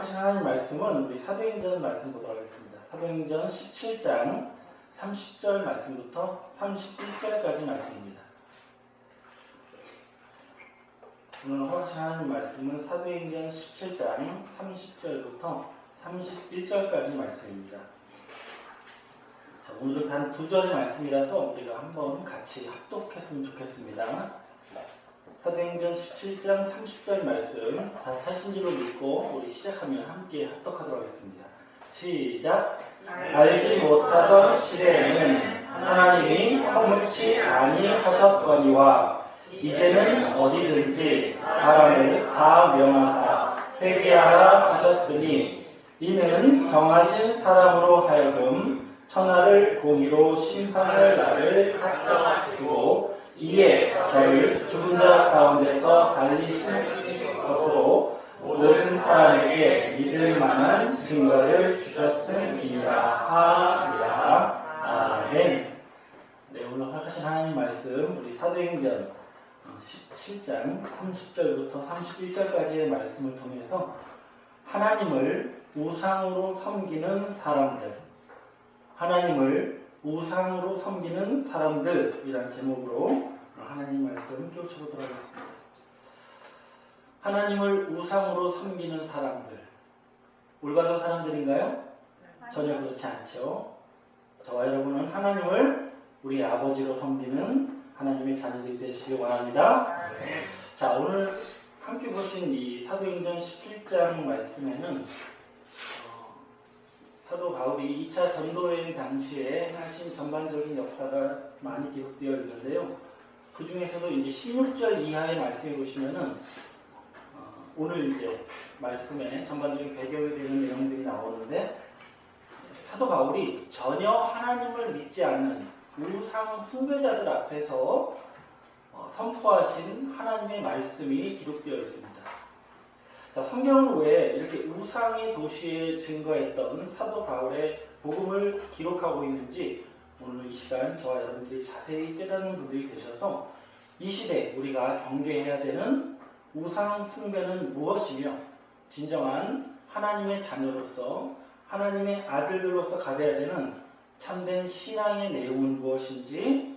허락하신 하나님 말씀은 우리 사도행전 말씀 보도록 하겠습니다. 사도행전 17장 30절 말씀부터 31절까지 말씀입니다. 오늘 허락하신 하나님 말씀은 사도행전 17장 30절부터 31절까지 말씀입니다. 자, 오늘은 단 2절의 말씀이라서 우리가 한번 같이 합독했으면 좋겠습니다. 사도행전 17장 30절 말씀 다 찾으신 줄로 믿고 우리 시작하면 함께 합독하도록 하겠습니다. 시작! 알지 못하던 시대에는 하나님이 허물치 아니하셨거니와 이제는 어디든지 사람을 다 명하사 회개하라 하셨으니 이는 정하신 사람으로 하여금 천하를 공의로 심판할 날을 작정하시고 이에 저를 죽은 자 가운데서 달리신 것으로 모든 사람에게 믿을 만한 증거를 주셨음이니라 하리라. 아멘. 네, 오늘 허락하신 하나님 말씀 우리 사도행전 17장 30절부터 31절까지의 말씀을 통해서 하나님을 우상으로 섬기는 사람들, 하나님을 우상으로 섬기는 사람들이란 제목으로 하나님 말씀 펼쳐보도록 하겠습니다. 하나님을 우상으로 섬기는 사람들, 올바른 사람들인가요? 전혀 그렇지 않죠. 저와 여러분은 하나님을 우리 아버지로 섬기는 하나님의 자녀들이 되시길 원합니다. 자, 오늘 함께 보신 이 사도행전 17장 말씀에는 사도 바울이 2차 전도여행 당시에 하신 전반적인 역사가 많이 기록되어 있는데요. 그 중에서도 이제 16절 이하의 말씀을 보시면은 오늘 이제 말씀에 전반적인 배경이 되는 내용들이 나오는데 사도 바울이 전혀 하나님을 믿지 않는 우상 숭배자들 앞에서 선포하신 하나님의 말씀이 기록되어 있습니다. 자, 성경은 왜 이렇게 우상의 도시에 증거했던 사도 바울의 복음을 기록하고 있는지 오늘 이 시간 저와 여러분들이 자세히 깨닫는 분들이 되셔서 이 시대 우리가 경계해야 되는 우상 숭배는 무엇이며 진정한 하나님의 자녀로서 하나님의 아들들로서 가져야 되는 참된 신앙의 내용은 무엇인지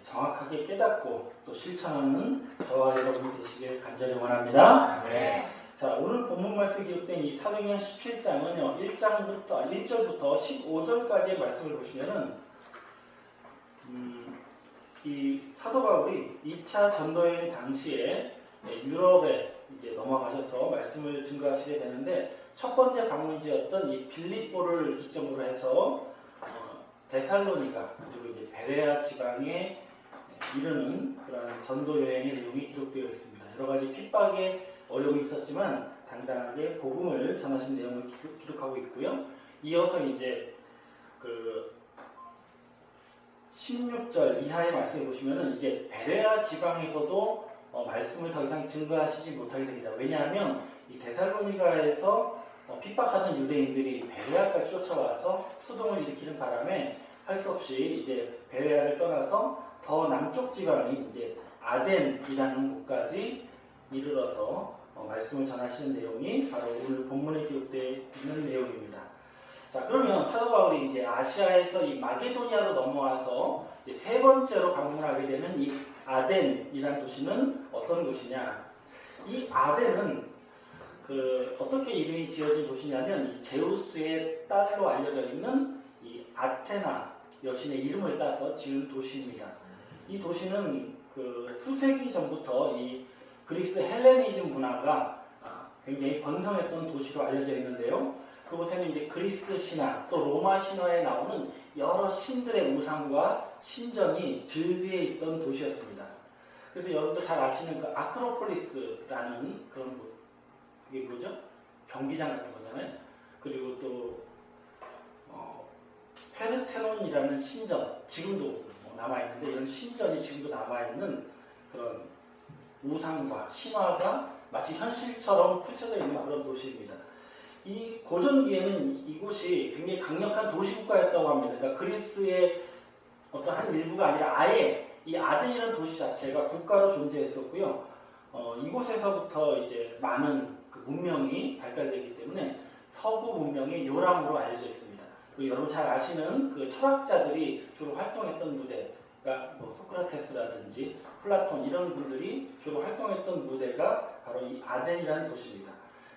정확하게 깨닫고 또 실천하는 저와 여러분이 되시길 간절히 원합니다. 네. 자, 오늘 본문 말씀에 기록된 이 사도행전 17장은요, 1절부터 15절까지의 말씀을 보시면은, 이 사도 바울이 2차 전도여행 당시에 유럽에 이제 넘어가셔서 말씀을 증거하시게 되는데, 첫 번째 방문지였던 이 빌립보를 기점으로 해서, 데살로니가, 그리고 이제 베레아 지방에 이르는 그런 전도여행의 내용이 기록되어 있습니다. 여러 가지 핍박의 어려움이 있었지만 당당하게 복음을 전하신 내용을 기록하고 있고요. 이어서 이제 그 16절 이하의 말씀을 보시면은 이제 베레아 지방에서도 말씀을 더 이상 증거하시지 못하게 됩니다. 왜냐하면 이 데살로니가에서 핍박하던 유대인들이 베레아까지 쫓아와서 소동을 일으키는 바람에 할 수 없이 이제 베레아를 떠나서 더 남쪽 지방인 이제 아덴이라는 곳까지 이르러서 말씀을 전하시는 내용이 바로 오늘 본문에 기록되어 있는 내용입니다. 자, 그러면 사도 바울이 이제 아시아에서 이 마게도니아로 넘어와서 이제 세 번째로 방문하게 되는 이 아덴이라는 도시는 어떤 곳이냐? 이 아덴은 어떻게 이름이 지어진 도시냐면 이 제우스의 딸로 알려져 있는 이 아테나 여신의 이름을 따서 지은 도시입니다. 이 도시는 수세기 전부터 이 그리스 헬레니즘 문화가 굉장히 번성했던 도시로 알려져 있는데요. 그곳에는 이제 그리스 신화 또 로마 신화에 나오는 여러 신들의 우상과 신전이 즐비해 있던 도시였습니다. 그래서 여러분도 잘 아시는 그 아크로폴리스라는 그런 곳, 그게 뭐죠? 경기장 같은 거잖아요. 그리고 또 페르테논이라는 신전, 지금도 남아있는데 이런 신전이 지금도 남아있는 그런 우상과 신화가 마치 현실처럼 펼쳐져 있는 그런 도시입니다. 이 고전기에는 이곳이 굉장히 강력한 도시국가였다고 합니다. 그러니까 그리스의 어떤 한 일부가 아니라 아예 이 아덴이라는 도시 자체가 국가로 존재했었고요. 이곳에서부터 이제 많은 그 문명이 발달되기 때문에 서구 문명의 요람으로 알려져 있습니다. 그리고 여러분 잘 아시는 그 철학자들이 주로 활동했던 무대가 뭐 소크라테스라든지 플라톤 이런 분들이 주로 활동했던 무대가 바로 이 아덴이라는 도시입니다.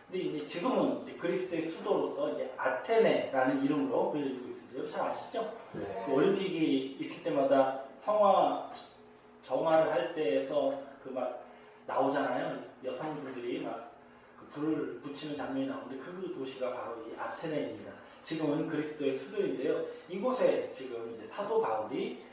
근데 이제 지금은 이제 그리스의 수도로서 이제 아테네라는 이름으로 불려지고 있는데요. 잘 아시죠? 네. 그 올림픽이 있을 때마다 성화 정화를 할 때에서 그 막 나오잖아요. 여성분들이 막 그 불을 붙이는 장면이 나오는데 그 도시가 바로 이 아테네입니다. 지금은 그리스도의 수도인데요. 이곳에 지금 이제 사도 바울이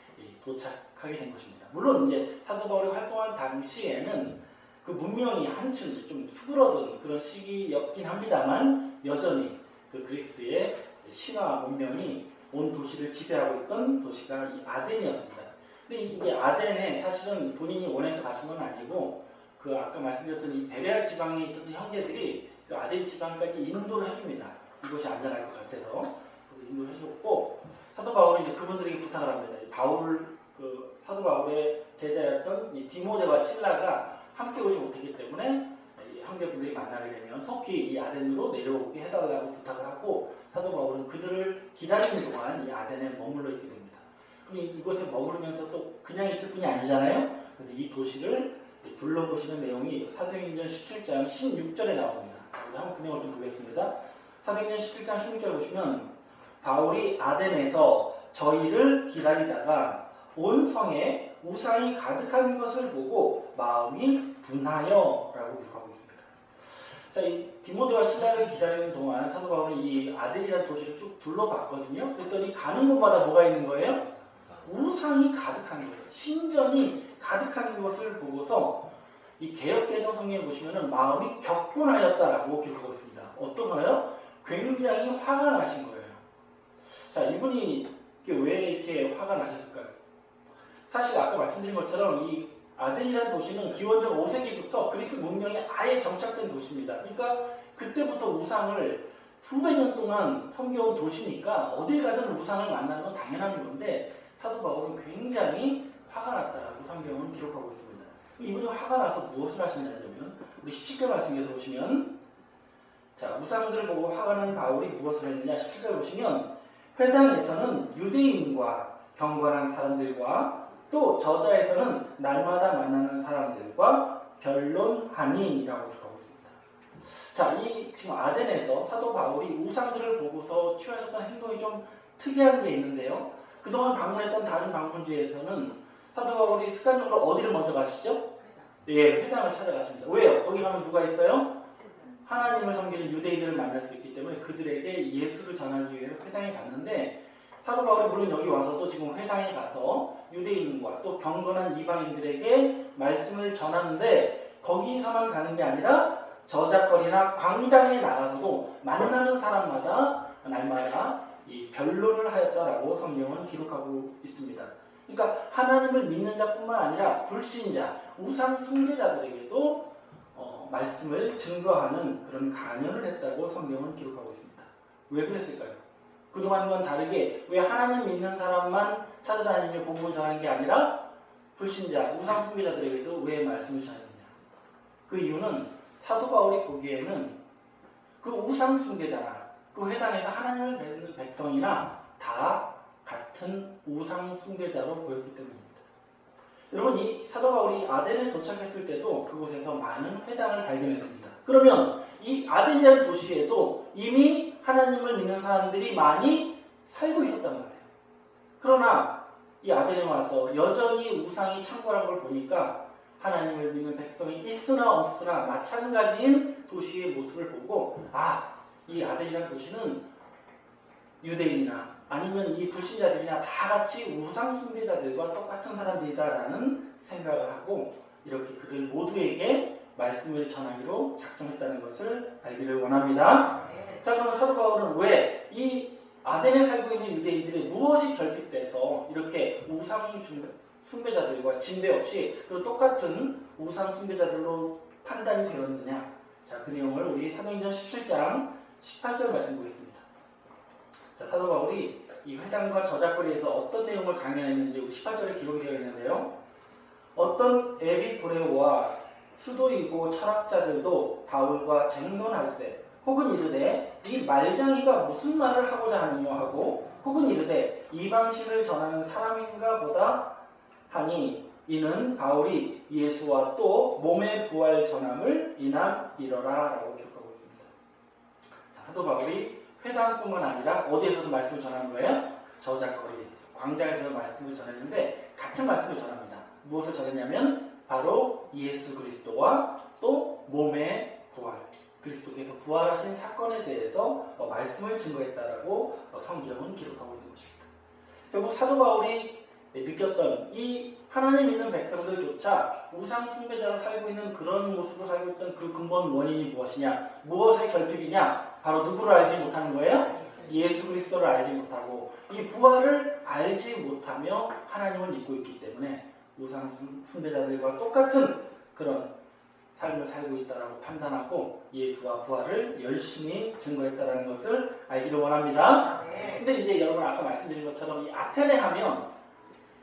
도착하게 된 것입니다. 물론 이제 사도 바울이 활동한 당시에는 그 문명이 한층 좀 수그러든 그런 시기였긴 합니다만 여전히 그 그리스의 신화 문명이 온 도시를 지배하고 있던 도시가 이 아덴이었습니다. 근데 이제 아덴에 사실은 본인이 원해서 가신 건 아니고 그 아까 말씀드렸던 이 베레아 지방에 있었던 형제들이 그 아덴 지방까지 인도를 해줍니다. 이곳이 안전할 것 같아서 그래서 인도를 해줬고 사도 바울은 이제 그분들에게 부탁을 합니다. 사도 바울의 제자였던 이 디모데와 실라가 함께 오지 못했기 때문에 이 형제분들이 만나게 되면 속히 이 아덴으로 내려오게 해달라고 부탁을 하고 사도 바울은 그들을 기다리는 동안 이 아덴에 머물러 있게 됩니다. 그럼 이곳에 머무르면서 또 그냥 있을 뿐이 아니잖아요. 그래서 이 도시를 둘러보시는 내용이 사도행전 17장 16절에 나옵니다. 한번 그 내용을 좀 보겠습니다. 사도행전 17장 16절 보시면 바울이 아덴에서 저희를 기다리다가 온 성에 우상이 가득한 것을 보고 마음이 분하여 라고 기록하고 있습니다. 자, 이 디모데와 실라를 기다리는 동안 사도 바울은 이 아덴이라는 도시를 쭉 둘러봤거든요. 그랬더니 가는 곳마다 뭐가 있는 거예요? 우상이 가득한 거예요. 신전이 가득한 것을 보고서 이 개역개정 성경에 보시면은 마음이 격분하였다라고 기록하고 있습니다. 어떤가요? 굉장히 화가 나신 거예요. 자, 이분이 왜 이렇게 화가 나셨을까요? 사실 아까 말씀드린 것처럼 이 아덴이라는 도시는 기원전 5세기부터 그리스 문명이 아예 정착된 도시입니다. 그러니까 그때부터 우상을 수백 년 동안 섬겨온 도시니까 어딜 가든 우상을 만나는 건 당연한 건데 사도 바울은 굉장히 화가 났다라고 성경은 기록하고 있습니다. 이분이 화가 나서 무엇을 하시냐면 우리 17절 말씀에서 보시면 자, 우상들을 보고 화가 난 바울이 무엇을 했느냐 17절 보시면 회당에서는 유대인과 경건한 사람들과 또 저자에서는 날마다 만나는 사람들과 변론하니라고 기록하고 있습니다. 자, 이 지금 아덴에서 사도 바울이 우상들을 보고서 취하셨던 행동이 좀 특이한 게 있는데요. 그동안 방문했던 다른 방문지에서는 사도 바울이 습관적으로 어디를 먼저 가시죠? 예, 회당을 찾아가십니다. 왜요? 거기 가면 누가 있어요? 하나님을 섬기는 유대인들을 만날 수 있기 때문에 그들에게 예수를 전하기 위해 회당에 갔는데 사도 바울이 물론 여기 와서도 지금 회당에 가서 유대인과 또 경건한 이방인들에게 말씀을 전하는데 거기서만 가는 게 아니라 저작거리나 광장에 나가서도 만나는 사람마다 날마다 이 변론을 하였다라고 성경은 기록하고 있습니다. 그러니까 하나님을 믿는 자뿐만 아니라 불신자, 우상 숭배자들에게도 말씀을 증거하는 그런 강연을 했다고 성경은 기록하고 있습니다. 왜 그랬을까요? 그동안과는 다르게 왜 하나님 믿는 사람만 찾아다니며 복음을 전하는 게 아니라 불신자, 우상 숭배자들에게도 왜 말씀을 전했느냐? 그 이유는 사도 바울이 보기에는 그 우상 숭배자나 그 회당에서 하나님을 믿는 백성이나 다 같은 우상 숭배자로 보였기 때문입니다. 여러분, 이 사도 바울이 아덴에 도착했을 때도 그곳에서 많은 회당을 발견했습니다. 그러면 이 아덴이라는 도시에도 이미 하나님을 믿는 사람들이 많이 살고 있었단 말이에요. 그러나 이 아덴에 와서 여전히 우상이 창궐한 걸 보니까 하나님을 믿는 백성이 있으나 없으나 마찬가지인 도시의 모습을 보고 이 아덴이라는 도시는 유대인이나 아니면 이 불신자들이나 다 같이 우상 숭배자들과 똑같은 사람들이다라는 생각을 하고 이렇게 그들 모두에게 말씀을 전하기로 작정했다는 것을 알기를 원합니다. 자, 그럼 사도 바울은 왜 이 아덴에 살고 있는 유대인들이 무엇이 결핍돼서 이렇게 우상 숭배자들과 진배 없이 그 똑같은 우상 숭배자들로 판단이 되었느냐? 자, 그 내용을 우리 사도행전 17장 18절 말씀 보겠습니다. 자, 사도 바울이 이 회당과 저작거리에서 어떤 내용을 강연했는지 18절에 기록이 되어 있는데요. 어떤 에비브레오와 수도이고 철학자들도 바울과 쟁론할세 혹은 이르되 이 말장이가 무슨 말을 하고자 하느냐 하고 혹은 이르되 이방신을 전하는 사람인가 보다 하니 이는 바울이 예수와 또 몸의 부활 전함을 인함 이러라 라고 기록하고 있습니다. 자, 사도 바울이 회당뿐만 아니라 어디에서도 말씀을 전하는 거예요? 저작거리에서, 광장에서 말씀을 전했는데 같은 말씀을 전합니다. 무엇을 전했냐면 바로 예수 그리스도와 또 몸의 부활, 그리스도께서 부활하신 사건에 대해서 말씀을 증거했다라고 성경은 기록하고 있는 것입니다. 결국 사도 바울이 느꼈던 이 하나님 믿는 백성들조차 우상 숭배자로 살고 있는 그런 모습으로 살고 있던 그 근본 원인이 무엇이냐, 무엇의 결핍이냐, 바로 누구를 알지 못하는 거예요? 예수 그리스도를 알지 못하고 이 부활을 알지 못하며 하나님을 믿고 있기 때문에 우상 숭배자들과 똑같은 그런 삶을 살고 있다라고 판단하고 예수와 부활을 열심히 증거했다라는 것을 알기를 원합니다. 근데 이제 여러분 아까 말씀드린 것처럼 이 아테네 하면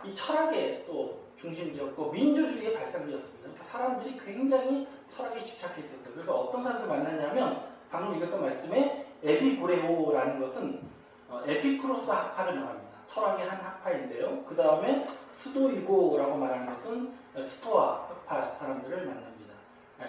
이 철학의 또 중심지였고 민주주의의 발상지였습니다. 그러니까 사람들이 굉장히 철학에 집착해 있었어요. 그래서 어떤 사람들 만났냐면 방금 읽었던 말씀에 에피고레오라는 것은 에피쿠로스 학파를 말합니다. 철학의 한 학파인데요. 그 다음에 스도이고라고 말하는 것은 스토아 학파 사람들을 만납니다.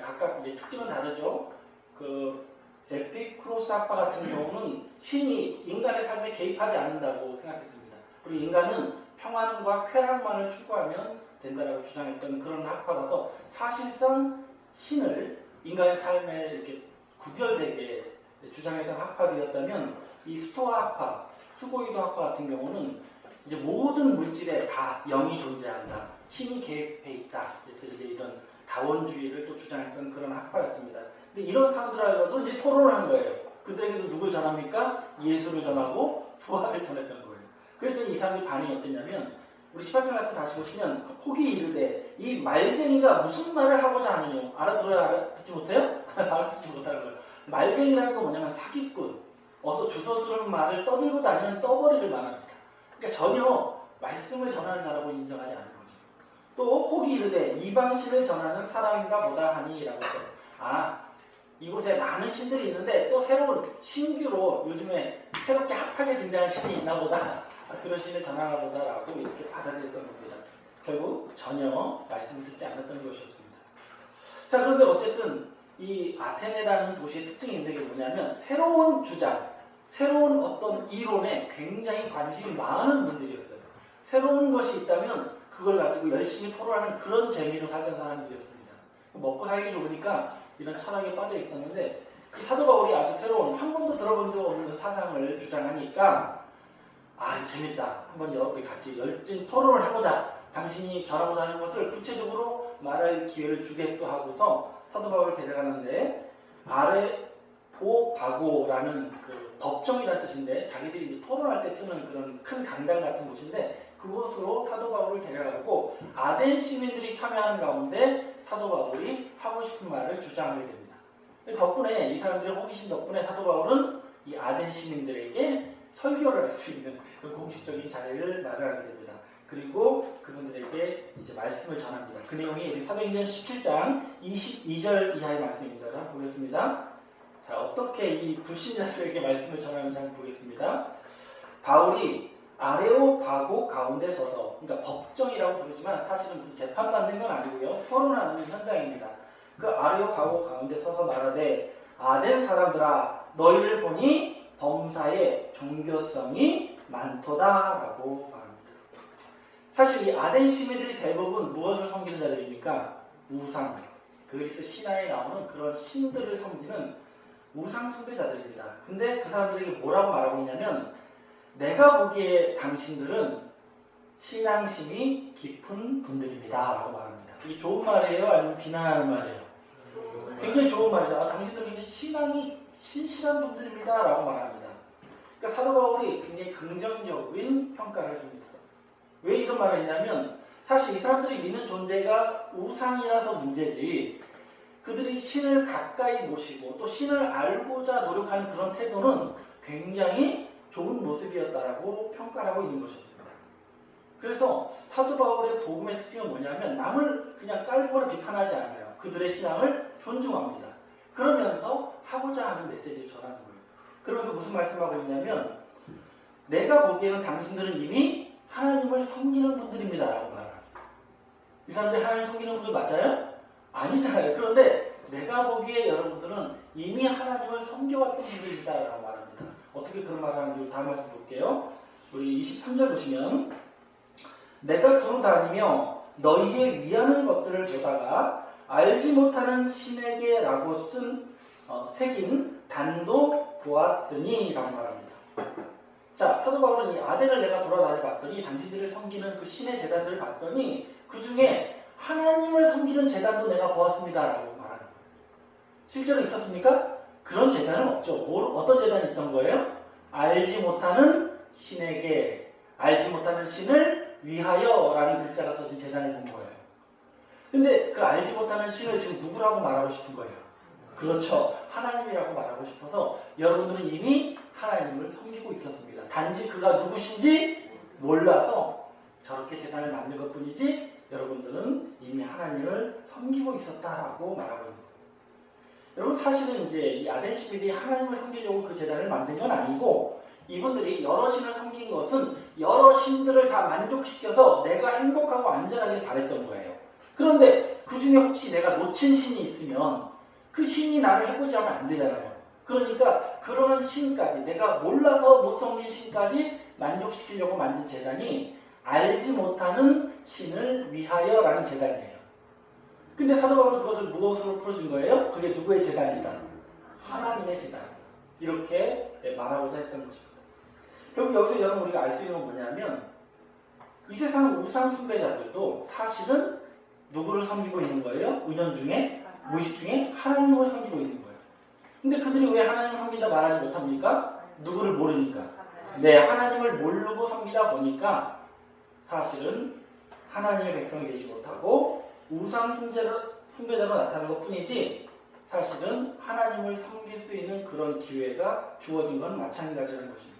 각각 이제 특징은 다르죠. 그 에피쿠로스 학파 같은 경우는 신이 인간의 삶에 개입하지 않는다고 생각했습니다. 그리고 인간은 평안과 쾌락만을 추구하면 된다라고 주장했던 그런 학파라서 사실상 신을 인간의 삶에 이렇게 구별되게 주장했던 학파되었다면 이 스토아 학파, 스고이도 학파 같은 경우는 이제 모든 물질에 다 영이 존재한다, 신이 개입해 있다. 그래서 이제 이런 다원주의를 또 주장했던 그런 학파였습니다. 근데 이런 사람들하고도 이제 토론을 한 거예요. 그들에게도 누굴 전합니까? 예수를 전하고 부활을 전했던 거예요. 그랬더니 이 사람들이 반응이 어땠냐면 우리 18절 말씀 다시 보시면 혹이 이르되 이 말쟁이가 무슨 말을 하고자 하느냐, 알아들어야 알아듣지 못해요? 알아듣지 못하는 거예요. 말쟁이라는 건 뭐냐면 사기꾼, 어서 주워 들은 말을 떠들고 다니는 떠벌이를 말합니다. 그러니까 전혀 말씀을 전하는 자라고 인정하지 않는 거죠. 또 혹이 이르되 이방신을 전하는 사람인가 보다 하니라고 해요. 이곳에 많은 신들이 있는데 또 새로운 신규로 요즘에 새롭게 핫하게 등장한 신이 있나 보다, 그런 신을 전하나 보다라고 이렇게 받아들였던 겁니다. 결국 전혀 말씀을 듣지 않았던 것이었습니다. 자, 그런데 어쨌든 이 아테네라는 도시의 특징이 있는 게 뭐냐면 새로운 주장, 새로운 어떤 이론에 굉장히 관심이 많은 분들이었어요. 새로운 것이 있다면 그걸 가지고 열심히 토론하는 그런 재미로 살던 사람들이었습니다. 먹고 살기 좋으니까 이런 철학에 빠져 있었는데 이 사도 바울이 아주 새로운, 한 번도 들어본 적 없는 사상을 주장하니까 재밌다, 한번 우리 같이 열띤 토론을 해보자, 당신이 전하고자 하는 것을 구체적으로 말할 기회를 주겠소 하고서 사도 바울을 데려가는데 아레오바고라는 그 법정이라는 뜻인데 자기들이 이제 토론할 때 쓰는 그런 큰 강당 같은 곳인데 그곳으로 사도 바울을 데려가고 아덴 시민들이 참여하는 가운데 사도 바울이 하고 싶은 말을 주장하게 됩니다. 덕분에 이 사람들의 호기심 덕분에 사도 바울은 이 아덴 시민들에게 설교를 할 수 있는 그 공식적인 자리를 마련하게 됩니다. 그리고 그분들에게 이제 말씀을 전합니다. 그 내용이 우리 사도행전 17장 22절 이하의 말씀입니다. 한번 보겠습니다. 자, 어떻게 이 불신자들에게 말씀을 전하는지 한번 보겠습니다. 바울이 아레오바고 가운데 서서, 그러니까 법정이라고 부르지만 사실은 그 재판받는 건 아니고요, 토론하는 현장입니다. 그 아레오바고 가운데 서서 말하되 아덴 사람들아 너희를 보니 범사에 종교성이 많도다라고 말합니다. 사실 이 아덴 시민들이 대부분 무엇을 섬기는 자들입니까? 우상, 그리스 신화에 나오는 그런 신들을 섬기는 우상 숭배자들입니다. 근데 그 사람들에게 뭐라고 말하고 있냐면 내가 보기에 당신들은 신앙심이 깊은 분들입니다 라고 말합니다. 이게 좋은 말이에요? 아니면 비난하는 말이에요? 굉장히 좋은 말이죠. 당신들은 신앙이 신실한 분들입니다 라고 말합니다. 그러니까 사도 바울이 굉장히 긍정적인 평가를 해줍니다. 왜 이런 말을 했냐면 사실 이 사람들이 믿는 존재가 우상이라서 문제지 그들이 신을 가까이 모시고 또 신을 알고자 노력하는 그런 태도는 굉장히 좋은 모습이었다라고 평가를 하고 있는 것이었습니다. 그래서 사도 바울의 복음의 특징은 뭐냐면 남을 그냥 깔보나 비판하지 않아요. 그들의 신앙을 존중합니다. 그러면서 하고자 하는 메시지를 전하는 거예요. 그러면서 무슨 말씀하고 있냐면 내가 보기에는 당신들은 이미 하나님을 섬기는 분들입니다 라고 말합니다. 이 사람들이 하나님을 섬기는 분들 맞아요? 아니잖아요. 그런데 내가 보기에 여러분들은 이미 하나님을 섬겨왔던 분들입니다 라고 말합니다. 어떻게 그런 말을 하는지 다음 말씀 볼게요. 우리 23절 보시면 내가 두루 다니며 너희의 위하는 것들을 보다가 알지 못하는 신에게 라고 새긴 단도 보았으니 라고 말합니다. 자, 사도 바울은 이 아덴을 내가 돌아다녀 봤더니 당신들을 섬기는 그 신의 제단들을 봤더니 그 중에 하나님을 섬기는 제단도 내가 보았습니다 라고 말하는 거예요. 실제로 있었습니까? 그런 제단은 없죠. 어떤 제단이 있던 거예요? 알지 못하는 신에게, 알지 못하는 신을 위하여 라는 글자가 써진 제단을 본 거예요. 근데 그 알지 못하는 신을 지금 누구라고 말하고 싶은 거예요? 그렇죠. 하나님이라고 말하고 싶어서 여러분들은 이미 하나님을 섬기고 있었습니다. 단지 그가 누구신지 몰라서 저렇게 제단을 만든 것 뿐이지 여러분들은 이미 하나님을 섬기고 있었다라고 말하고 있는 거예요. 여러분 사실은 이제 이 아덴 시민들이 하나님을 섬기려고 그 제단을 만든 건 아니고 이분들이 여러 신을 섬긴 것은 여러 신들을 다 만족시켜서 내가 행복하고 안전하게 바랬던 거예요. 그런데 그 중에 혹시 내가 놓친 신이 있으면 그 신이 나를 해코지하면 안 되잖아요. 그러니까 그런 신까지 내가 몰라서 못 섬긴 신까지 만족시키려고 만든 제단이 알지 못하는 신을 위하여라는 제단이에요. 근데 사도 바울은 그것을 무엇으로 풀어준 거예요? 그게 누구의 제단이다? 하나님의 제단. 이렇게 말하고자 했던 것입니다. 결국 여기서 여러분 우리가 알 수 있는 건 뭐냐면 이 세상 우상 숭배자들도 사실은 누구를 섬기고 있는 거예요? 은연중에, 무의식 중에 하나님을 섬기고 있는 거예요. 근데 그들이 왜 하나님을 섬기다 말하지 못합니까? 누구를 모르니까. 네, 하나님을 모르고 섬기다 보니까 사실은 하나님의 백성이 되지 못하고 우상 숭배자로 나타나는 것 뿐이지 사실은 하나님을 섬길 수 있는 그런 기회가 주어진 건 마찬가지라는 것입니다.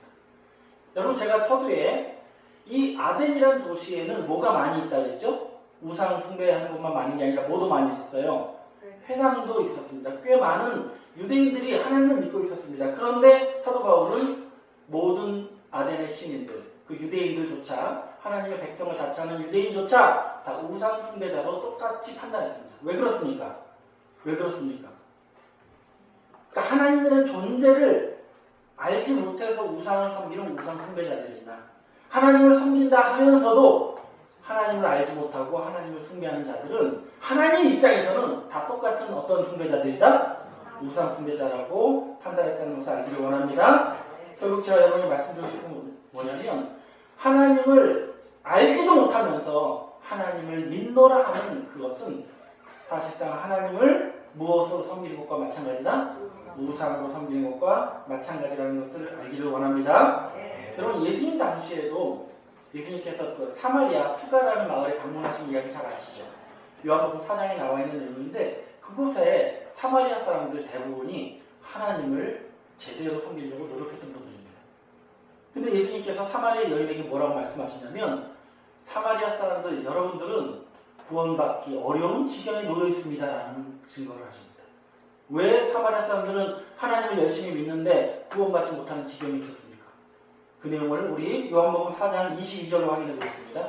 여러분 제가 서두에 이 아덴이라는 도시에는 뭐가 많이 있다고 했죠? 우상 숭배하는 것만 많은 게 아니라 뭐도 많이 있었어요. 회당도 있었습니다. 꽤 많은 유대인들이 하나님을 믿고 있었습니다. 그런데 사도 바울은 모든 아덴의 시민들, 그 유대인들조차 하나님의 백성을 자처하는 유대인조차 다 우상 숭배자로 똑같이 판단했습니다. 왜 그렇습니까? 왜 그렇습니까? 그러니까 하나님이라는 존재를 알지 못해서 우상을 섬기는 우상 숭배자들이 있나? 하나님을 섬긴다 하면서도 하나님을 알지 못하고 하나님을 숭배하는 자들은 하나님 입장에서는 다 똑같은 어떤 숭배자들이다? 우상 숭배자라고 판단했다는 것을 알기를 원합니다. 결국 제가 여러분이 말씀드리고 싶은 건 뭐냐면 하나님을 알지도 못하면서 하나님을 믿노라 하는 그것은 사실상 하나님을 무엇으로 섬기는 것과 마찬가지다? 우상으로 섬기는 것과 마찬가지라는 것을 알기를 원합니다. 여러분 예수님 당시에도 예수님께서 그 사마리아 수가라는 마을에 방문하신 이야기 잘 아시죠? 요한복음 4장에 나와 있는 내용인데 그곳에 사마리아 사람들 대부분이 하나님을 제대로 섬기려고 노력했던 분들입니다. 근데 예수님께서 사마리아 여인에게 뭐라고 말씀하시냐면 사마리아 사람들 여러분들은 구원받기 어려운 지경에 놓여 있습니다라는 증거를 하십니다. 왜 사마리아 사람들은 하나님을 열심히 믿는데 구원받지 못하는 지경이 있었습니까? 그 내용을 우리 요한복음 4장 22절로 확인해 보겠습니다.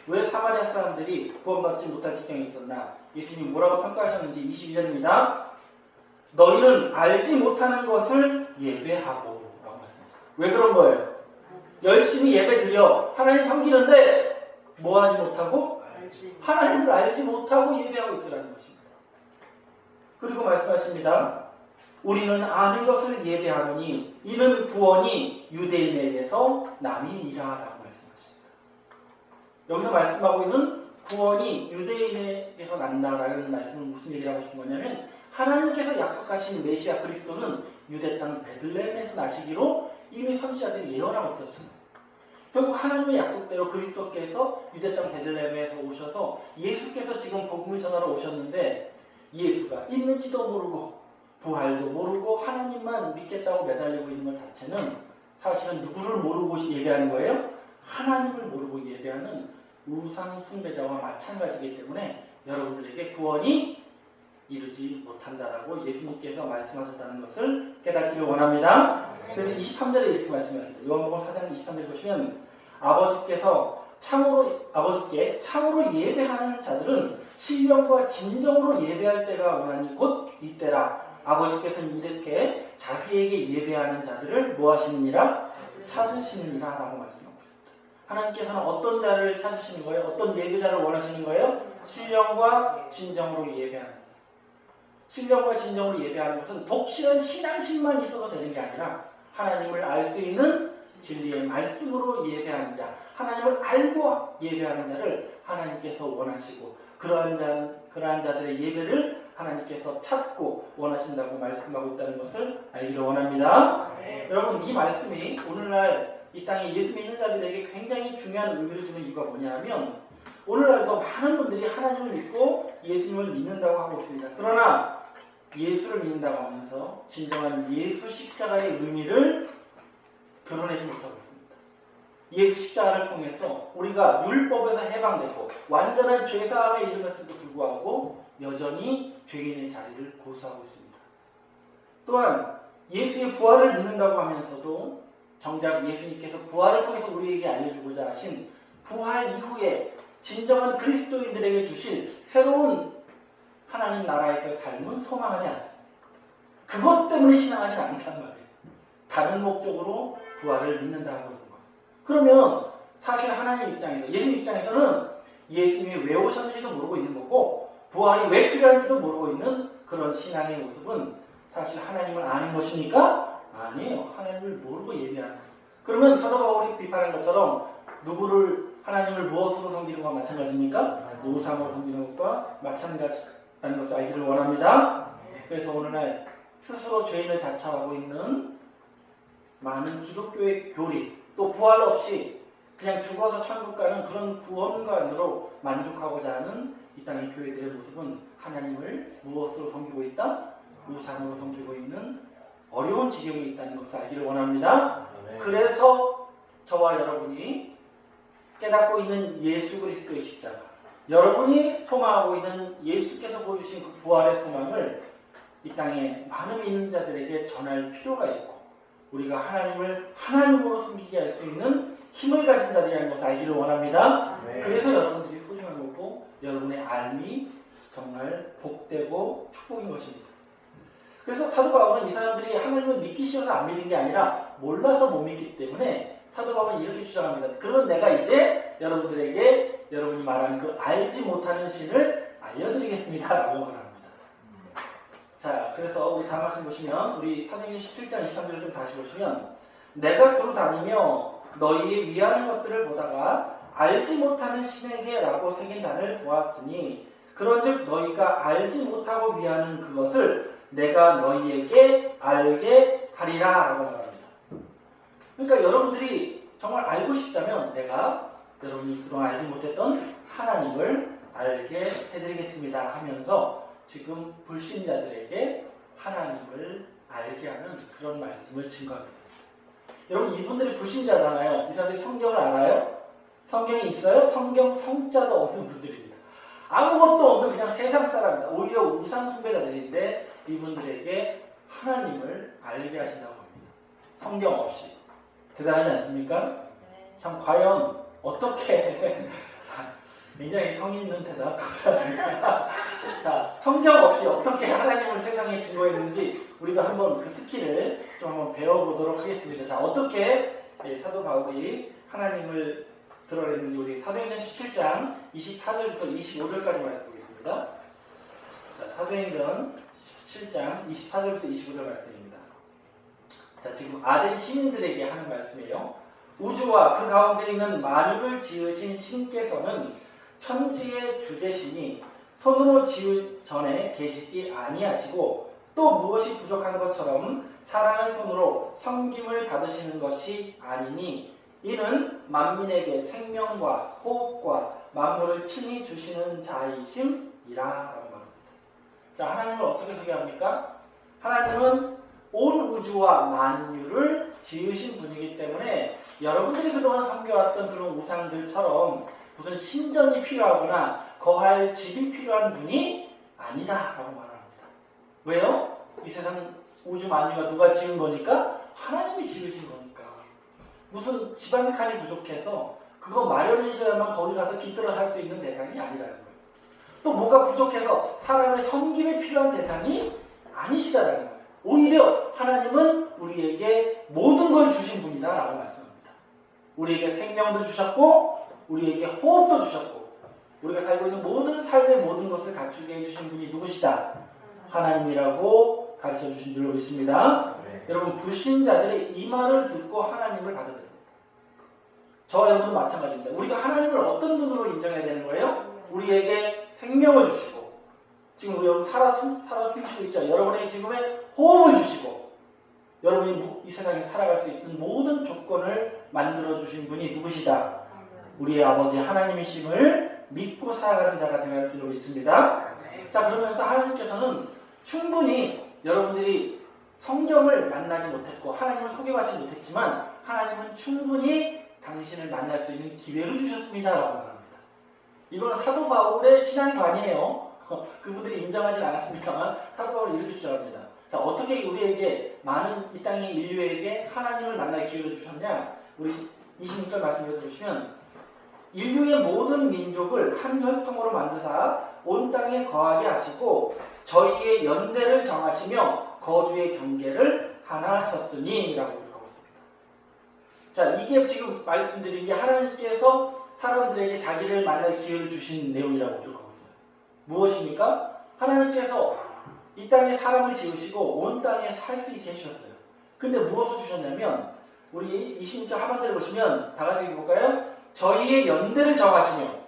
왜 사마리아 사람들이 구원받지 못할 지경에 있었나? 예수님이 뭐라고 평가하셨는지 22절입니다. 너희는 알지 못하는 것을 예배하고 라고 말씀하셨어요. 왜 그런 거예요? 열심히 예배 드려 하나님 섬기는데 뭐 하지 못하고? 하나님을 알지 못하고 예배하고 있더라는 것입니다. 그리고 말씀하십니다. 우리는 아는 것을 예배하노니 이는 구원이 유대인에게서 남이니라 라고 말씀하십니다. 여기서 말씀하고 있는 구원이 유대인에게서 난다라는 말씀은 무슨 얘기를 하고 싶은 거냐면 하나님께서 약속하신 메시아 그리스도는 유대 땅 베들레헴에서 나시기로 이미 선지자들이 예언하고 있었잖아요. 결국 하나님의 약속대로 그리스도께서 유대 땅 베들레헴에서 오셔서 예수께서 지금 복음을 전하러 오셨는데 예수가 있는지도 모르고 부활도 모르고 하나님만 믿겠다고 매달리고 있는 것 자체는 사실은 누구를 모르고 예배하는 거예요? 하나님을 모르고 예배하는 우상 숭배자와 마찬가지이기 때문에 여러분들에게 구원이 이루지 못한다라고 예수님께서 말씀하셨다는 것을 깨닫기를 원합니다. 그래서 23절에 이렇게 말씀하십니다. 요한복음 4장 23절 보시면 아버지께 참으로 예배하는 자들은 신령과 진정으로 예배할 때가 오나니 곧 이때라. 아버지께서는 이렇게 자기에게 예배하는 자들을 뭐 하시느니라? 찾으시느니라 라고 말씀하고 있습니다. 하나님께서는 어떤 자를 찾으시는 거예요? 어떤 예배자를 원하시는 거예요? 신령과 진정으로 예배하는 자. 신령과 진정으로 예배하는 것은 독실한 신앙심만 있어서 되는 게 아니라 하나님을 알 수 있는 진리의 말씀으로 예배하는 자, 하나님을 알고 예배하는 자를 하나님께서 원하시고 그러한 자들의 예배를 하나님께서 찾고 원하신다고 말씀하고 있다는 것을 알기를 원합니다. 여러분, 이 말씀이 오늘날 이 땅에 예수 믿는 자들에게 굉장히 중요한 의미를 주는 이유가 뭐냐면 오늘날도 많은 분들이 하나님을 믿고 예수님을 믿는다고 하고 있습니다. 그러나 예수를 믿는다고 하면서 진정한 예수 십자가의 의미를 드러내지 못하고 있습니다. 예수 십자가를 통해서 우리가 율법에서 해방되고 완전한 죄사함에 이르렀음에도 불구하고 여전히 죄인의 자리를 고수하고 있습니다. 또한 예수의 부활을 믿는다고 하면서도 정작 예수님께서 부활을 통해서 우리에게 알려주고자 하신 부활 이후에 진정한 그리스도인들에게 주실 새로운 하나님 나라에서의 삶은 소망하지 않습니다. 그것 때문에 신앙하지 않단 말이에요. 다른 목적으로 부활을 믿는다고 하는 거예요. 그러면 사실 하나님 입장에서, 예수님 입장에서는 예수님이 왜 오셨는지도 모르고 있는 거고 부활이 왜 필요한지도 모르고 있는 그런 신앙의 모습은 사실 하나님을 아는 것입니까? 아니에요. 하나님을 모르고 예배하는 거예요. 그러면 사도 바울이 비판한 것처럼 하나님을 무엇으로 섬기는 것과 마찬가지입니까? 우상으로 섬기는 것과 마찬가지라는 것을 알기를 원합니다. 그래서 오늘날 스스로 죄인을 자처하고 있는 많은 기독교의 교리, 또 부활 없이 그냥 죽어서 천국 가는 그런 구원관으로 만족하고자 하는 이 땅의 교회들의 모습은 하나님을 무엇으로 섬기고 있다? 우상으로 섬기고 있는 어려운 지경에 있다는 것을 알기를 원합니다. 그래서 저와 여러분이 깨닫고 있는 예수 그리스도의 십자가, 여러분이 소망하고 있는 예수께서 보여주신 그 부활의 소망을 이 땅에 많은 믿는 자들에게 전할 필요가 있고 우리가 하나님을 하나님으로 섬기게 할 수 있는 힘을 가진 자들이라는 것을 알기를 원합니다. 그래서 여러분들이 소중한 거고 여러분의 삶이 정말 복되고 축복인 것입니다. 그래서 사도 바울은 이 사람들이 하나님을 믿기 싫어서 안 믿는 게 아니라 몰라서 못 믿기 때문에 사도 바울은 이렇게 주장합니다. 그러면 내가 이제 여러분들에게 여러분이 말하는 그 알지 못하는 신을 알려드리겠습니다 라고 말합니다. 자, 그래서 우리 다음 말씀 보시면 우리 사도행전 17장 23절을 좀 다시 보시면 내가 두루 다니며 너희의 위하는 것들을 보다가 알지 못하는 신에게 라고 새긴 단을 보았으니 그런즉 너희가 알지 못하고 위하는 그것을 내가 너희에게 알게 하리라 라고 말합니다. 그러니까 여러분들이 정말 알고 싶다면 내가 여러분이 그동안 알지 못했던 하나님을 알게 해드리겠습니다 하면서 지금 불신자들에게 하나님을 알게 하는 그런 말씀을 증거합니다. 여러분, 이분들이 불신자잖아요. 이 사람들이 성경을 알아요? 성경이 있어요? 성경 성자도 없는 분들입니다. 아무것도 없는 그냥 세상 사람입니다. 오히려 우상 숭배자들인데 이분들에게 하나님을 알게 하신다고 합니다. 성경 없이. 대단하지 않습니까? 참 과연 어떻게 굉장히 성의 있는 대답 감사드립니다. 자, 성경 없이 어떻게 하나님을 세상에 증거했는지 우리도 한번 그 스킬을 좀 한번 배워보도록 하겠습니다. 자, 어떻게 사도 바울이 하나님을 드러냈는지 우리 사도행전 17장 24절부터 25절까지 말씀 보겠습니다. 자, 사도행전 17장 24절부터 25절 말씀입니다. 자, 지금 아덴 시민들에게 하는 말씀이에요. 우주와 그 가운데 있는 만유를 지으신 신께서는 천지의 주제시니 손으로 지으 전에 계시지 아니하시고 또 무엇이 부족한 것처럼 사람의 손으로 섬김을 받으시는 것이 아니니 이는 만민에게 생명과 호흡과 만물을 친히 주시는 자이심이라 라고 말합니다. 자, 하나님을 어떻게 소개합니까? 하나님은 온 우주와 만유를 지으신 분이기 때문에 여러분들이 그동안 섬겨왔던 그런 우상들처럼 무슨 신전이 필요하거나 거할 집이 필요한 분이 아니다 라고 말합니다. 왜요? 이 세상 우주 만유가 누가 지은 거니까? 하나님이 지으신 거니까. 무슨 집 한 칸이 부족해서 그거 마련해줘야만 거기 가서 깃들어 살 수 있는 대상이 아니라는 거예요. 또 뭐가 부족해서 사람의 섬김에 필요한 대상이 아니시다라는 거예요. 오히려 하나님은 우리에게 모든 걸 주신 분이다라고 말씀합니다. 우리에게 생명도 주셨고 우리에게 호흡도 주셨고 우리가 살고 있는 모든 삶의 모든 것을 갖추게 해주신 분이 누구시다? 하나님이라고 가르쳐주신 줄로 믿습니다. 네. 여러분 불신자들이 이 말을 듣고 하나님을 받아들입니다. 저와 여러분도 마찬가지입니다. 우리가 하나님을 어떤 분으로 인정해야 되는 거예요? 우리에게 생명을 주시고 지금 우리 여러분 살아 숨쉬고 있죠. 여러분에게 지금의 호흡을 주시고 여러분이 이 세상에 살아갈 수 있는 모든 조건을 만들어주신 분이 누구시다? 우리의 아버지 하나님이심을 믿고 살아가는 자가 되어야 줄로 믿습니다. 자, 그러면서 하나님께서는 충분히 여러분들이 성경을 만나지 못했고 하나님을 소개받지 못했지만 하나님은 충분히 당신을 만날 수 있는 기회를 주셨습니다 라고 말합니다. 이거는 사도 바울의 신앙관이에요. 그분들이 인정하지 않았습니다만 사도 바울이 이렇게 주장합니다. 자, 어떻게 우리에게 많은 이 땅의 인류에게 하나님을 만날 기회를 주셨냐? 우리 26절 말씀을 보시면 인류의 모든 민족을 한 혈통으로 만드사 온 땅에 거하게 하시고 저희의 연대를 정하시며 거주의 경계를 하나 하셨으니 라고 하고 있습니다. 자, 이게 지금 말씀드린 게 하나님께서 사람들에게 자기를 만날 기회를 주신 내용이라고 기록하고 있어요. 무엇입니까? 하나님께서 이 땅에 사람을 지으시고 온 땅에 살 수 있게 해주셨어요. 근데 무엇을 주셨냐면 우리 26절 하반절을 보시면 다 같이 읽어볼까요? 저희의 연대를 정하시며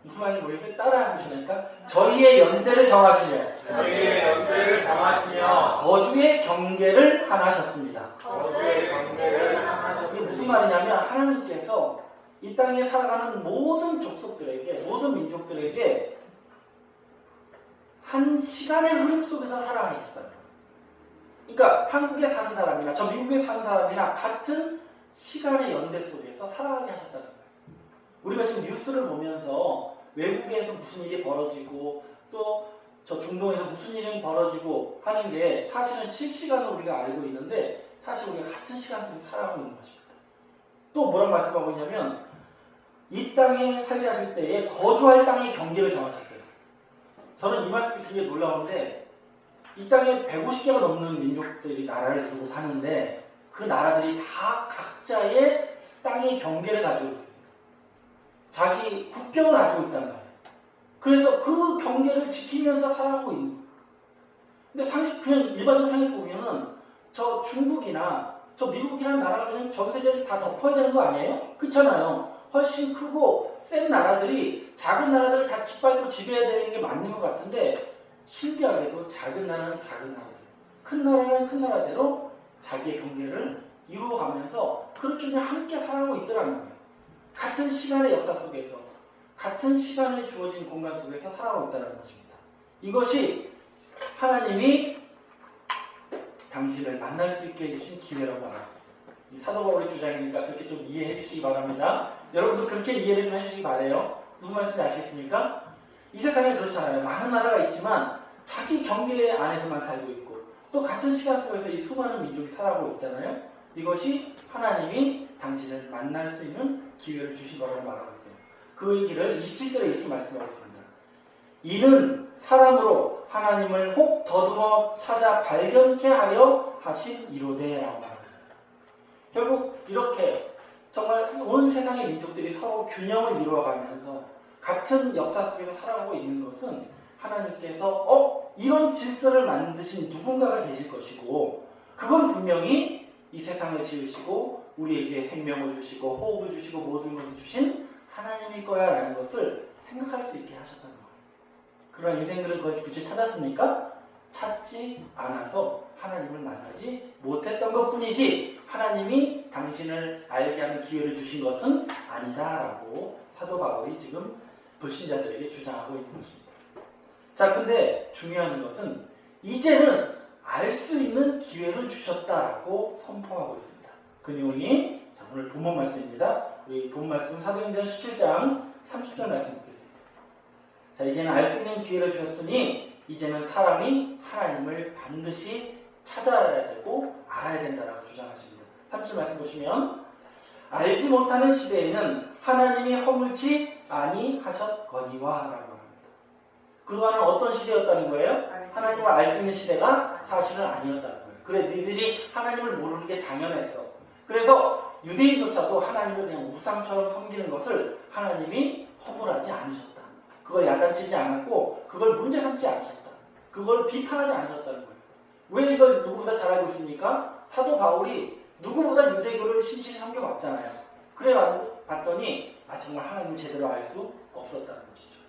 무슨 말인지 모르겠어요? 따라 해보시니까 저희의 연대를 정하시며 거주의 경계를 하나 하셨습니다. 이게 무슨 말이냐면 하나님께서 이 땅에 살아가는 모든 족속들에게 모든 민족들에게 한 시간의 흐름 속에서 살아가게 했어요. 그러니까 한국에 사는 사람이나 저 미국에 사는 사람이나 같은 시간의 연대 속에서 살아가게 하셨다는 거예요. 우리가 지금 뉴스를 보면서 외국에서 무슨 일이 벌어지고 또 저 중동에서 무슨 일이 벌어지고 하는 게 사실은 실시간으로 우리가 알고 있는데 사실 우리가 같은 시간 속에 살아가고 있는 것입니다. 또 뭐라고 말씀하고 있냐면 이 땅에 살게 하실 때에 거주할 땅의 경계를 정하셨대요. 저는 이 말씀이 되게 놀라운데 이 땅에 150개가 넘는 민족들이 나라를 두고 사는데 그 나라들이 다 각자의 땅의 경계를 가지고 있습니다. 자기 국경을 가지고 있다는 거예요. 그래서 그 경계를 지키면서 살아가고 있는 거예요. 근데 그냥 일반적으로 생각해보면은 저 중국이나 저 미국이라는 나라가 그냥 저기서 다 덮어야 되는 거 아니에요? 그렇잖아요. 훨씬 크고 센 나라들이 작은 나라들을 다 짓밟고 지배해야 되는 게 맞는 것 같은데 신기하게도 작은 나라는 작은 나라대로 큰 나라는 큰 나라대로 자기의 경계를 이루어가면서 그렇게 그냥 함께 살아가고 있더라는 거예요. 같은 시간의 역사 속에서 같은 시간에 주어진 공간 속에서 살아가고 있다는 것입니다. 이것이 하나님이 당신을 만날 수 있게 해주신 기회라고 말합니다. 이 사도 바울의 주장이니까 그렇게 좀 이해해 주시기 바랍니다. 여러분도 그렇게 이해를 좀 해주시기 바라요. 무슨 말인지 아시겠습니까? 이 세상에 그렇잖아요. 많은 나라가 있지만 자기 경계 안에서만 살고 있고 또 같은 시간 속에서 이 수많은 민족이 살아가고 있잖아요. 이것이 하나님이 당신을 만날 수 있는 기회를 주신 거라고 말하고 있어요. 그 얘기를 27절에 이렇게 말씀하고 있습니다. 이는 사람으로 하나님을 혹 더듬어 찾아 발견케 하려 하신 이로되라고 말합니다. 결국 이렇게 정말 온 세상의 민족들이 서로 균형을 이루어가면서 같은 역사 속에서 살아가고 있는 것은 하나님께서 이런 질서를 만드신 누군가가 계실 것이고 그건 분명히 이 세상을 지으시고 우리에게 생명을 주시고 호흡을 주시고 모든 것을 주신 하나님일 거야 라는 것을 생각할 수 있게 하셨다는 거예요. 그런 인생들은 그걸 굳이 찾았습니까? 찾지 않아서 하나님을 만나지 못했던 것뿐이지 하나님이 당신을 알게 하는 기회를 주신 것은 아니다라고 사도 바울이 지금 불신자들에게 주장하고 있는 것입니다. 자, 근데 중요한 것은 이제는 알 수 있는 기회를 주셨다라고 선포하고 있습니다. 그 내용이 오늘 본문 말씀입니다. 우리 본문 말씀은 사도행전 17장 30절 말씀 보겠습니다. 자, 이제는 알 수 있는 기회를 주셨으니 이제는 사람이 하나님을 반드시 찾아야 되고 알아야 된다라고 주장하십니다. 30절 말씀 보시면 알지 못하는 시대에는 하나님이 허물지 아니하셨거니와 라고 합니다. 그동안은 어떤 시대였다는 거예요? 하나님을 알 수 있는 시대가 사실은 아니었다는 거예요. 그래 너희들이 하나님을 모르는 게 당연했어. 그래서 유대인조차도 하나님을 그냥 우상처럼 섬기는 것을 하나님이 허물하지 않으셨다. 그걸 야단치지 않았고 그걸 문제 삼지 않으셨다. 그걸 비판하지 않으셨다는 거예요. 왜 이걸 누구보다 잘 알고 있습니까? 사도 바울이 누구보다 유대교를 신실히 섬겨봤잖아요. 그래 봤더니 정말 하나님을 제대로 알 수 없었다는 것이죠.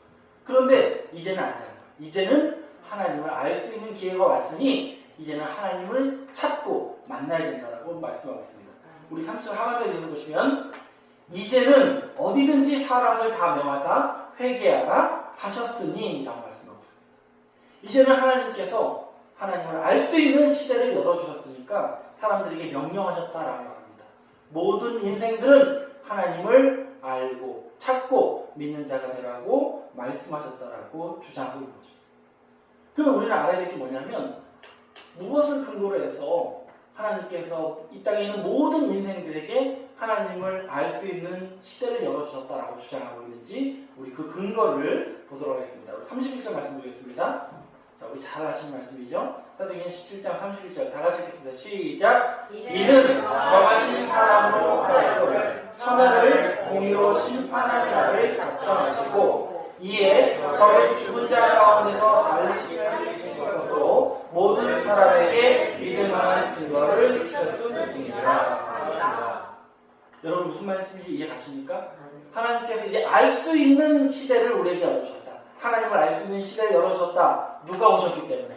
그런데 이제는 아니에요. 이제는 하나님을 알 수 있는 기회가 왔으니 이제는 하나님을 찾고 만나야 된다고 말씀하고 있습니다. 우리 30절 하반절에 보시면 이제는 어디든지 사람을 다 명하사 회개하라 하셨으니 라고 말씀하고 있습니다. 이제는 하나님께서 하나님을 알 수 있는 시대를 열어주셨으니까 사람들에게 명령하셨다라고 합니다. 모든 인생들은 하나님을 알고 찾고 믿는 자가 되라고 말씀하셨다라고 주장하고 있는 거죠. 그럼 우리는 알아야 될 게 뭐냐면 무엇을 근거로 해서 하나님께서 이 땅에 있는 모든 인생들에게 하나님을 알 수 있는 시대를 열어주셨다라고 주장하고 있는지 우리 그 근거를 보도록 하겠습니다. 우리 31절 말씀 보겠습니다. 자, 우리 잘 아시는 말씀이죠. 사도행전 17장 31절 다 같이 읽겠습니다. 시작! 이는 정하신 사람으로 하여금 천하를 공의로 심판할 날을 작정하시고 이에 저를 죽은 자 가운데서 다시 살리신 것으로 모든 사람에게 믿을 만한 증거를 주셨음이니라. 여러분 무슨 말씀인지 이해 가십니까? 하나님께서 이제 알 수 있는 시대를 우리에게 열어주셨다. 하나님을 알 수 있는 시대를 열어주셨다. 누가 오셨기 때문에?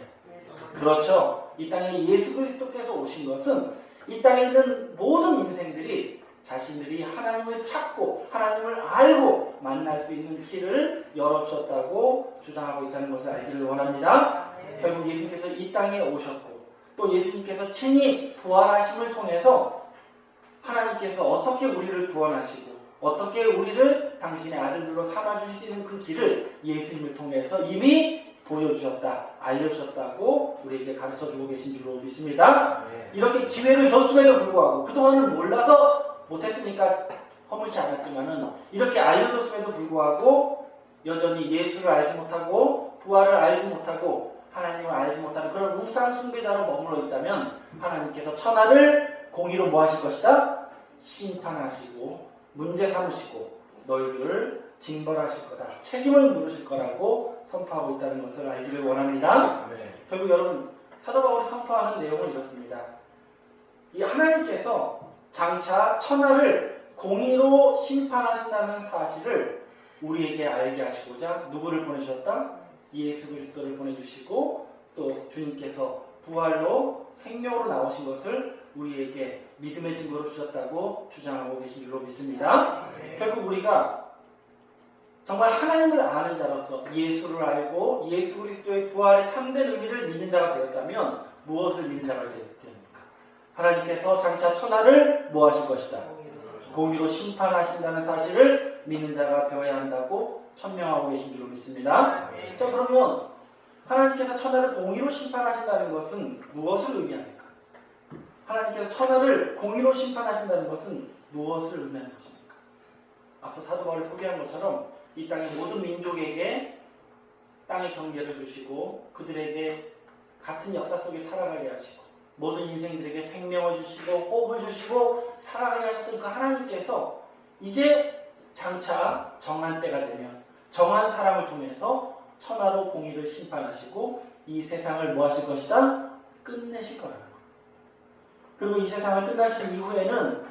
그렇죠. 이 땅에 예수 그리스도께서 오신 것은 이 땅에 있는 모든 인생들이 자신들이 하나님을 찾고 하나님을 알고 만날 수 있는 길을 열어주셨다고 주장하고 있다는 것을 알기를 원합니다. 결국 예수님께서 이 땅에 오셨고 또 예수님께서 친히 부활하심을 통해서 하나님께서 어떻게 우리를 구원하시고 어떻게 우리를 당신의 아들들로 삼아주실 수 있는 그 길을 예수님을 통해서 이미 보여주셨다, 알려주셨다고 우리에게 가르쳐주고 계신 줄로 믿습니다. 이렇게 기회를 줬음에도 불구하고 그동안은 몰라서 못했으니까 허물지 않았지만은 이렇게 알려줬음에도 불구하고 여전히 예수를 알지 못하고 부활을 알지 못하고 하나님을 알지 못하는 그런 우상 숭배자로 머물러 있다면 하나님께서 천하를 공의로 뭐 하실 것이다? 심판하시고 문제 삼으시고 너희들을 징벌하실 거다. 책임을 물으실 거라고 선포하고 있다는 것을 알기를 원합니다. 결국 여러분 사도 바울이 선포하는 내용은 이렇습니다. 이 하나님께서 장차 천하를 공의로 심판하신다는 사실을 우리에게 알게 하시고자 누구를 보내주셨다? 예수 그리스도를 보내주시고 또 주님께서 부활로 생명으로 나오신 것을 우리에게 믿음의 증거로 주셨다고 주장하고 계신 줄로 믿습니다. 결국 우리가 정말 하나님을 아는 자로서 예수를 알고 예수 그리스도의 부활의 참된 의미를 믿는 자가 되었다면 무엇을 믿는 자가 됩니까? 하나님께서 장차 천하를 뭐 하실 것이다? 공의로 심판하신다는 사실을 믿는 자가 되어야 한다고 천명하고 계신 줄로 믿습니다. 자, 그러면 하나님께서 천하를 공의로 심판하신다는 것은 무엇을 의미합니까? 하나님께서 천하를 공의로 심판하신다는 것은 무엇을 의미하는 것입니까? 앞서 사도 바울이 소개한 것처럼 이 땅의 모든 민족에게 땅의 경계를 주시고 그들에게 같은 역사 속에 살아가게 하시고 모든 인생들에게 생명을 주시고 호흡을 주시고 살아가게 하셨던 그 하나님께서 이제 장차 정한 때가 되면 정한 사람을 통해서 천하로 공의를 심판하시고 이 세상을 뭐 하실 것이다? 끝내실 거라는 거예요. 그리고 이 세상을 끝나신 이후에는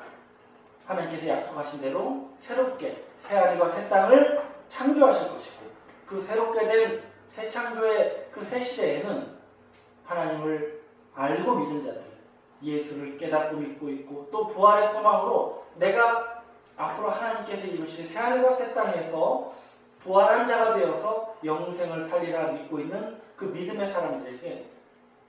하나님께서 약속하신 대로 새롭게 새하늘과 새 땅을 창조하실 것이고 그 새롭게 된 새 창조의 그 새 시대에는 하나님을 알고 믿는 자들, 예수를 깨닫고 믿고 있고 또 부활의 소망으로 내가 앞으로 하나님께서 이루실 새하늘과 새 땅에서 부활한 자가 되어서 영생을 살리라 믿고 있는 그 믿음의 사람들에게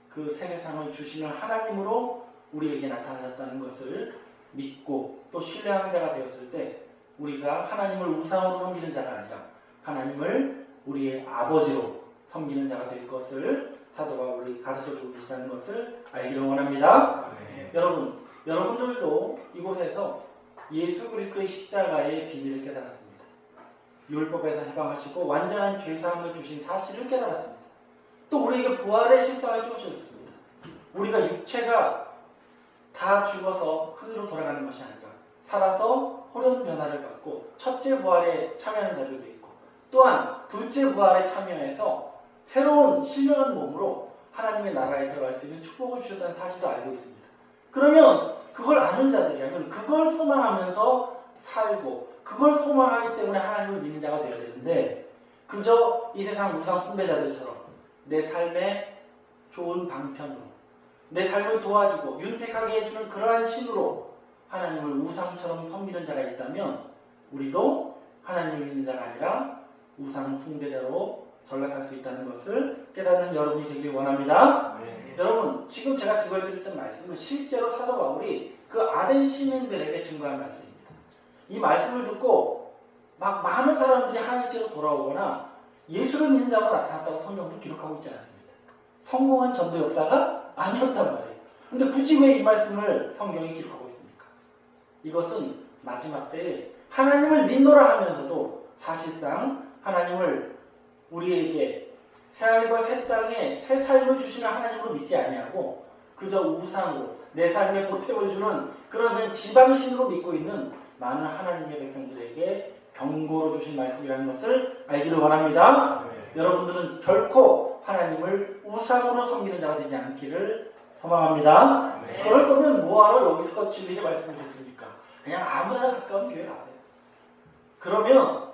그 새 세상을 주시는 하나님으로 우리에게 나타나셨다는 것을 믿고 또 신뢰하는 자가 되었을 때 우리가 하나님을 우상으로 섬기는 자가 아니라 하나님을 우리의 아버지로 섬기는 자가 될 것을 사도 바울이 가르쳐주고 계시다는 것을 알기를 원합니다. 여러분들도 이곳에서 예수 그리스도의 십자가의 비밀을 깨달았습니다. 율법에서 해방하시고 완전한 죄사함을 주신 사실을 깨달았습니다. 또 우리에게 부활의 실상을 주셨습니다. 우리가 육체가 다 죽어서 흙으로 돌아가는 것이 아니라 살아서 호련 변화를 받고 첫째 부활에 참여하는 자들도 있고 또한 둘째 부활에 참여해서 새로운 신령한 몸으로 하나님의 나라에 들어갈 수 있는 축복을 주셨다는 사실도 알고 있습니다. 그러면 그걸 아는 자들이라면 그걸 소망하면서 살고 그걸 소망하기 때문에 하나님을 믿는 자가 되어야 되는데 그저 이 세상 우상 숭배자들처럼 내 삶에 좋은 방편으로 내 삶을 도와주고 윤택하게 해주는 그러한 신으로 하나님을 우상처럼 섬기는 자가 있다면 우리도 하나님을 믿는 자가 아니라 우상 숭배자로 전락할 수 있다는 것을 깨닫는 여러분이 되길 원합니다. 여러분 지금 제가 증거해드렸던 말씀은 실제로 사도 바울이 그 아덴 시민들에게 증거한 말씀입니다. 이 말씀을 듣고 막 많은 사람들이 하나님께로 돌아오거나 예수를 믿는 자가 나타났다고 성경도 기록하고 있지 않습니다. 성공한 전도 역사가 아니었단 말이에요. 근데 굳이 왜 이 말씀을 성경에 기록하고 있습니까? 이것은 마지막 때에 하나님을 믿노라 하면서도 사실상 하나님을 우리에게 새하늘과 새 땅에 새 삶을 주시는 하나님으로 믿지 아니하고 그저 우상으로 내 삶에 보탬을 주는 그런 지방신으로 믿고 있는 많은 하나님의 백성들에게 경고로 주신 말씀이라는 것을 알기를 원합니다. 여러분들은 결코 하나님을 우상으로 섬기는 자가 되지 않기를 소망합니다. 그럴 거면 뭐하러 여기서 진리의 말씀을 듣습니까? 그냥 아무나 가까운 교회 가세요. 그러면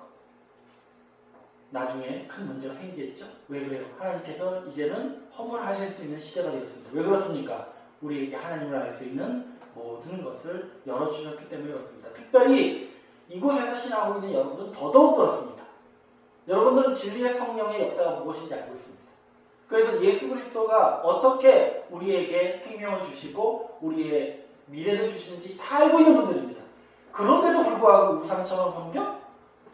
나중에 큰 문제가 생기겠죠? 왜 그래요? 하나님께서 이제는 허물하실 수 있는 시대가 되었습니다. 왜 그렇습니까? 우리에게 하나님을 알 수 있는 모든 것을 열어주셨기 때문에 그렇습니다. 특별히 이곳에서 신앙하고 있는 여러분들은 더더욱 그렇습니다. 여러분들은 진리의 성령의 역사가 무엇인지 알고 있습니다. 그래서 예수 그리스도가 어떻게 우리에게 생명을 주시고 우리의 미래를 주시는지 다 알고 있는 분들입니다. 그런데도 불구하고 우상처럼 섬겨?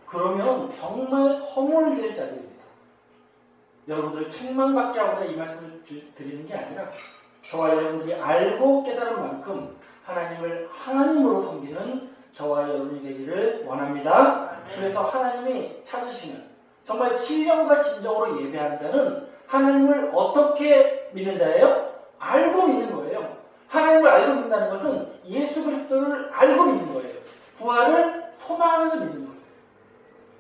그러면 정말 허물될 자들입니다. 여러분들을 책망받게 하고자 이 말씀을 드리는 게 아니라 저와 여러분들이 알고 깨달은 만큼 하나님을 하나님으로 섬기는 저와 여러분이 되기를 원합니다. 그래서 하나님이 찾으시는 정말 신령과 진정으로 예배하는 자는 하나님을 어떻게 믿는 자예요? 알고 믿는 거예요. 하나님을 알고 믿는다는 것은 예수 그리스도를 알고 믿는 거예요. 부활을 소망하면서 믿는 거예요.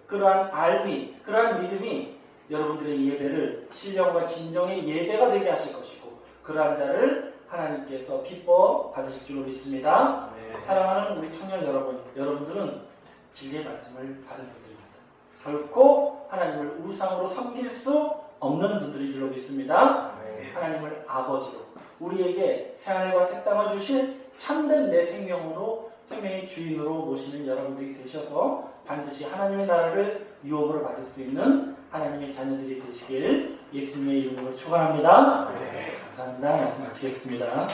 그러한 알미, 그러한 믿음이 여러분들의 예배를 신령과 진정의 예배가 되게 하실 것이고 그러한 자를 하나님께서 기뻐 받으실 줄로 믿습니다. 사랑하는 우리 청년 여러분, 여러분들은 진리의 말씀을 받은 분들입니다. 결코 하나님을 우상으로 섬길 수 없는 분들인 줄로 믿습니다. 하나님을 아버지로 우리에게 새하늘과 새 땅을 주신 참된 내 생명으로 생명의 주인으로 모시는 여러분들이 되셔서 반드시 하나님의 나라를 유업으로 받을 수 있는 하나님의 자녀들이 되시길 예수님의 이름으로 축원합니다. 감사합니다. 말씀 마치겠습니다.